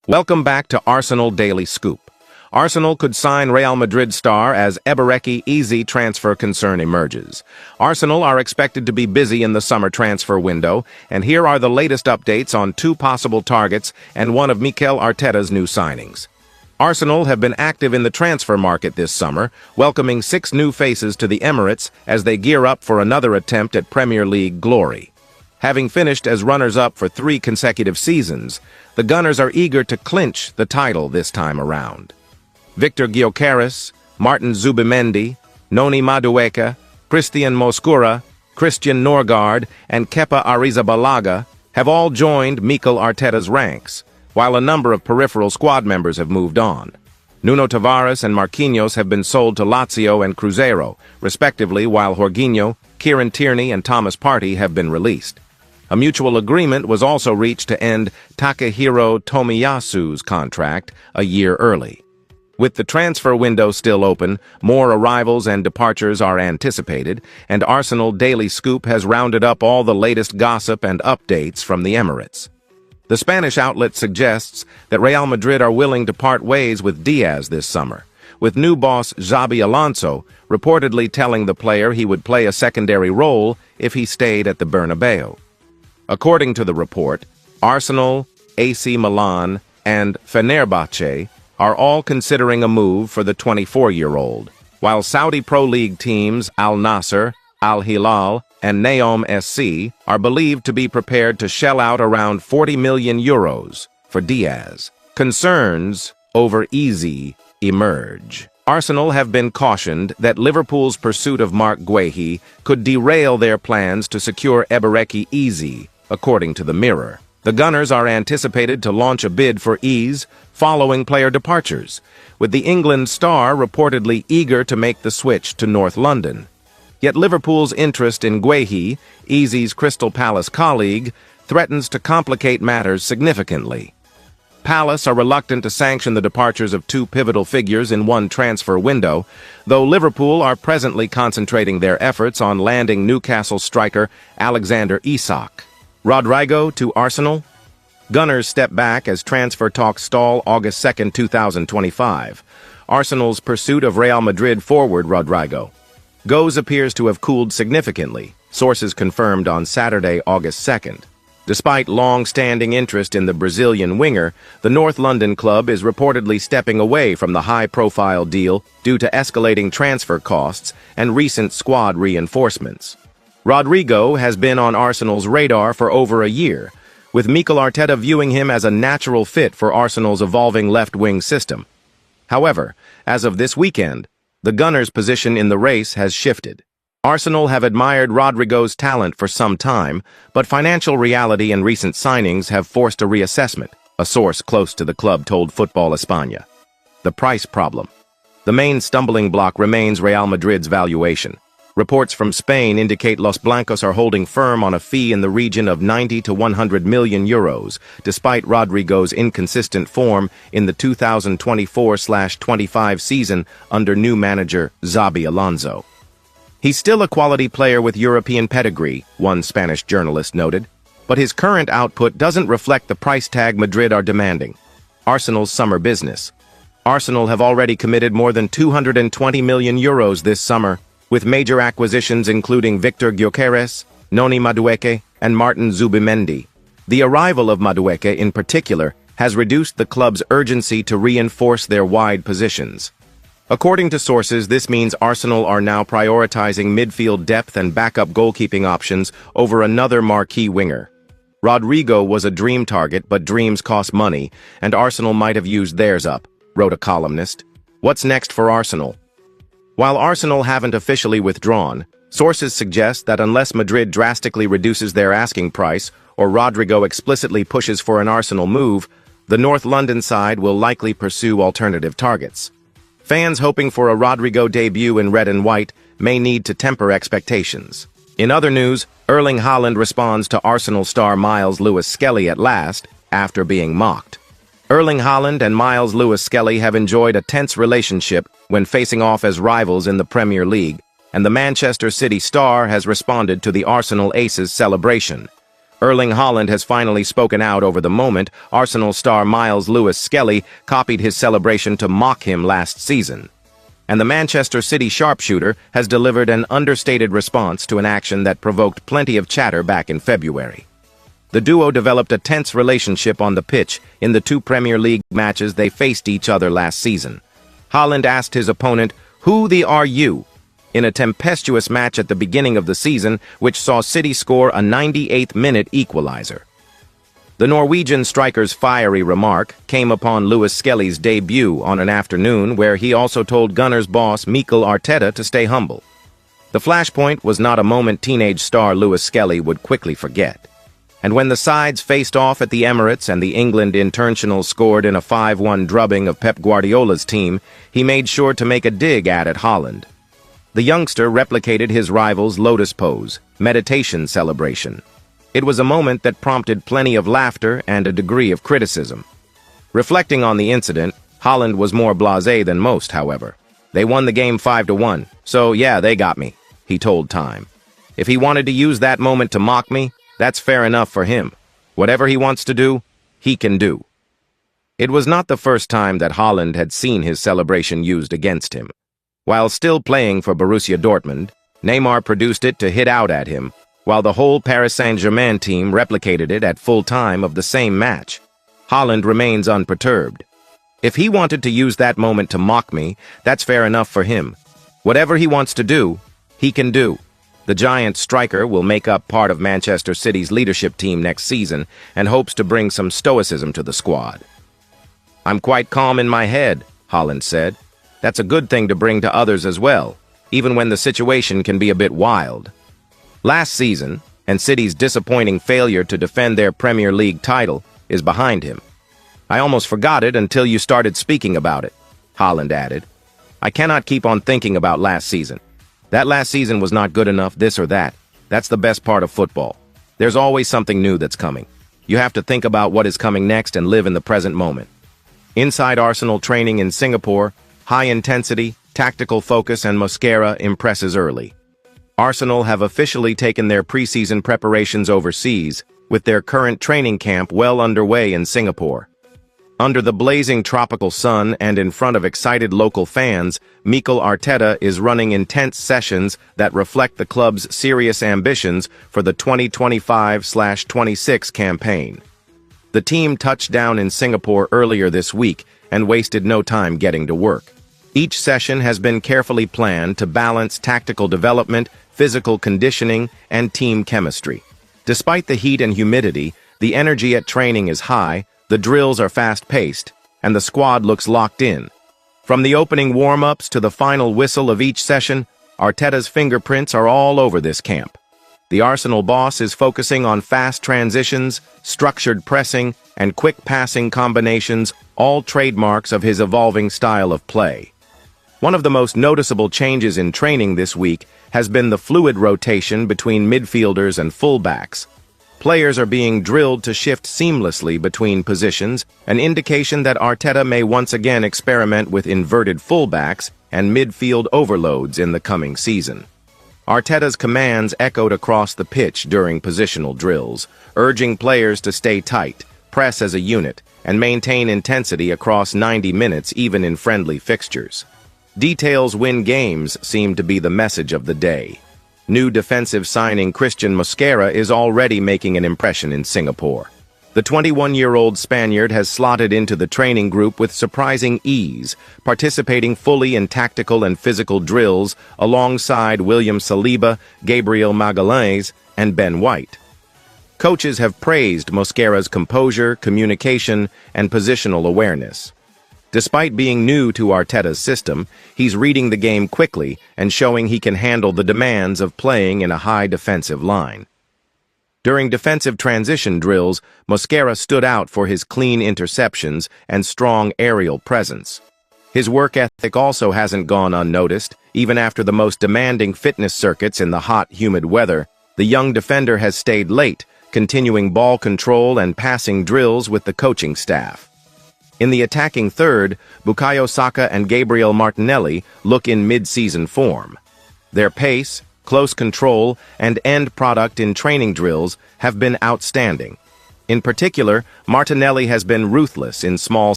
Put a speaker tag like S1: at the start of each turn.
S1: Welcome back to Arsenal Daily Scoop. Arsenal could sign Real Madrid star as Ebareki Eze transfer concern emerges. Arsenal are expected to be busy in the summer transfer window, and here are the latest updates on two possible targets and one of Mikel Arteta's new signings. Arsenal have been active in the transfer market this summer, welcoming 6 new faces to the Emirates as they gear up for another attempt at Premier League glory. Having finished as runners-up for 3 consecutive seasons, the Gunners are eager to clinch the title this time around. Victor Gyökeres, Martin Zubimendi, Noni Madueke, Christian Mosquera, Christian Norgard, and Kepa Arrizabalaga have all joined Mikel Arteta's ranks, while a number of peripheral squad members have moved on. Nuno Tavares and Marquinhos have been sold to Lazio and Cruzeiro, respectively, while Jorginho, Kieran Tierney, and Thomas Partey have been released. A mutual agreement was also reached to end Takehiro Tomiyasu's contract a year early. With the transfer window still open, more arrivals and departures are anticipated, and Arsenal Daily Scoop has rounded up all the latest gossip and updates from the Emirates. The Spanish outlet suggests that Real Madrid are willing to part ways with Diaz this summer, with new boss Xabi Alonso reportedly telling the player he would play a secondary role if he stayed at the Bernabeu. According to the report, Arsenal, AC Milan, and Fenerbahce are all considering a move for the 24-year-old, while Saudi Pro League teams Al Nassr, Al Hilal, and Neom SC are believed to be prepared to shell out around 40 million euros for Diaz. Concerns over Eze emerge. Arsenal have been cautioned that Liverpool's pursuit of Marc Guehi could derail their plans to secure Ebareki Eze, according to the Mirror. The Gunners are anticipated to launch a bid for Eze following player departures, with the England star reportedly eager to make the switch to North London. Yet Liverpool's interest in Guehi, Eze's Crystal Palace colleague, threatens to complicate matters significantly. Palace are reluctant to sanction the departures of 2 pivotal figures in one transfer window, though Liverpool are presently concentrating their efforts on landing Newcastle striker Alexander Isak. Rodrigo to Arsenal? Gunners step back as transfer talks stall August 2, 2025. Arsenal's pursuit of Real Madrid forward Rodrigo Goes appears to have cooled significantly, sources confirmed on Saturday, August 2nd. Despite long-standing interest in the Brazilian winger, the North London club is reportedly stepping away from the high-profile deal due to escalating transfer costs and recent squad reinforcements. Rodrigo has been on Arsenal's radar for over a year, with Mikel Arteta viewing him as a natural fit for Arsenal's evolving left-wing system. However, as of this weekend, the Gunners' position in the race has shifted. Arsenal have admired Rodrigo's talent for some time, but financial reality and recent signings have forced a reassessment, a source close to the club told Football España. The price problem. The main stumbling block remains Real Madrid's valuation. Reports from Spain indicate Los Blancos are holding firm on a fee in the region of 90 to 100 million euros, despite Rodrigo's inconsistent form in the 2024-25 season under new manager Xabi Alonso. He's still a quality player with European pedigree, one Spanish journalist noted, but his current output doesn't reflect the price tag Madrid are demanding. Arsenal's summer business. Arsenal have already committed more than 220 million euros this summer, with major acquisitions including Victor Gyökeres, Noni Madueke, and Martin Zubimendi. The arrival of Madueke, in particular, has reduced the club's urgency to reinforce their wide positions. According to sources, this means Arsenal are now prioritizing midfield depth and backup goalkeeping options over another marquee winger. Rodrigo was a dream target, but dreams cost money, and Arsenal might have used theirs up, wrote a columnist. What's next for Arsenal? While Arsenal haven't officially withdrawn, sources suggest that unless Madrid drastically reduces their asking price or Rodrigo explicitly pushes for an Arsenal move, the North London side will likely pursue alternative targets. Fans hoping for a Rodrigo debut in red and white may need to temper expectations. In other news, Erling Haaland responds to Arsenal star Miles Lewis-Skelly at last, after being mocked. Erling Haaland and Miles Lewis-Skelly have enjoyed a tense relationship when facing off as rivals in the Premier League, and the Manchester City star has responded to the Arsenal ace's celebration. Erling Haaland has finally spoken out over the moment. Arsenal star Miles Lewis-Skelly copied his celebration to mock him last season. And the Manchester City sharpshooter has delivered an understated response to an action that provoked plenty of chatter back in February. The duo developed a tense relationship on the pitch in the 2 Premier League matches they faced each other last season. Haaland asked his opponent, "Who the are you?" in a tempestuous match at the beginning of the season, which saw City score a 98th-minute equalizer. The Norwegian striker's fiery remark came upon Lewis-Skelly's debut on an afternoon where he also told Gunners boss Mikel Arteta to stay humble. The flashpoint was not a moment teenage star Lewis-Skelly would quickly forget. And when the sides faced off at the Emirates and the England internationals scored in a 5-1 drubbing of Pep Guardiola's team, he made sure to make a dig at Haaland. The youngster replicated his rival's lotus pose, meditation celebration. It was a moment that prompted plenty of laughter and a degree of criticism. Reflecting on the incident, Haaland was more blasé than most, however. They won the game 5-1, so yeah, they got me, he told Time. If he wanted to use that moment to mock me, that's fair enough for him. Whatever he wants to do, he can do. It was not the first time that Haaland had seen his celebration used against him. While still playing for Borussia Dortmund, Neymar produced it to hit out at him, while the whole Paris Saint-Germain team replicated it at full time of the same match. Haaland remains unperturbed. If he wanted to use that moment to mock me, that's fair enough for him. Whatever he wants to do, he can do. The giant striker will make up part of Manchester City's leadership team next season and hopes to bring some stoicism to the squad. "I'm quite calm in my head," Haaland said. "That's a good thing to bring to others as well, even when the situation can be a bit wild." Last season, and City's disappointing failure to defend their Premier League title, is behind him. "I almost forgot it until you started speaking about it," Haaland added. "I cannot keep on thinking about last season. That last season was not good enough, this or that. That's the best part of football. There's always something new that's coming. You have to think about what is coming next and live in the present moment." Inside Arsenal training in Singapore, high intensity, tactical focus and Mosquera impresses early. Arsenal have officially taken their preseason preparations overseas, with their current training camp well underway in Singapore. Under the blazing tropical sun and in front of excited local fans, Mikel Arteta is running intense sessions that reflect the club's serious ambitions for the 2025/26 campaign. The team touched down in Singapore earlier this week and wasted no time getting to work. Each session has been carefully planned to balance tactical development, physical conditioning, and team chemistry. Despite the heat and humidity, the energy at training is high, the drills are fast-paced, and the squad looks locked in. From the opening warm-ups to the final whistle of each session, Arteta's fingerprints are all over this camp. The Arsenal boss is focusing on fast transitions, structured pressing, and quick passing combinations, all trademarks of his evolving style of play. One of the most noticeable changes in training this week has been the fluid rotation between midfielders and fullbacks. Players are being drilled to shift seamlessly between positions, an indication that Arteta may once again experiment with inverted fullbacks and midfield overloads in the coming season. Arteta's commands echoed across the pitch during positional drills, urging players to stay tight, press as a unit, and maintain intensity across 90 minutes even in friendly fixtures. Details win games seemed to be the message of the day. New defensive signing Christian Mosquera is already making an impression in Singapore. The 21-year-old Spaniard has slotted into the training group with surprising ease, participating fully in tactical and physical drills alongside William Saliba, Gabriel Magalhães, and Ben White. Coaches have praised Mosquera's composure, communication, and positional awareness. Despite being new to Arteta's system, he's reading the game quickly and showing he can handle the demands of playing in a high defensive line. During defensive transition drills, Mosquera stood out for his clean interceptions and strong aerial presence. His work ethic also hasn't gone unnoticed. Even after the most demanding fitness circuits in the hot, humid weather, the young defender has stayed late, continuing ball control and passing drills with the coaching staff. In the attacking third, Bukayo Saka and Gabriel Martinelli look in mid-season form. Their pace, close control, and end product in training drills have been outstanding. In particular, Martinelli has been ruthless in small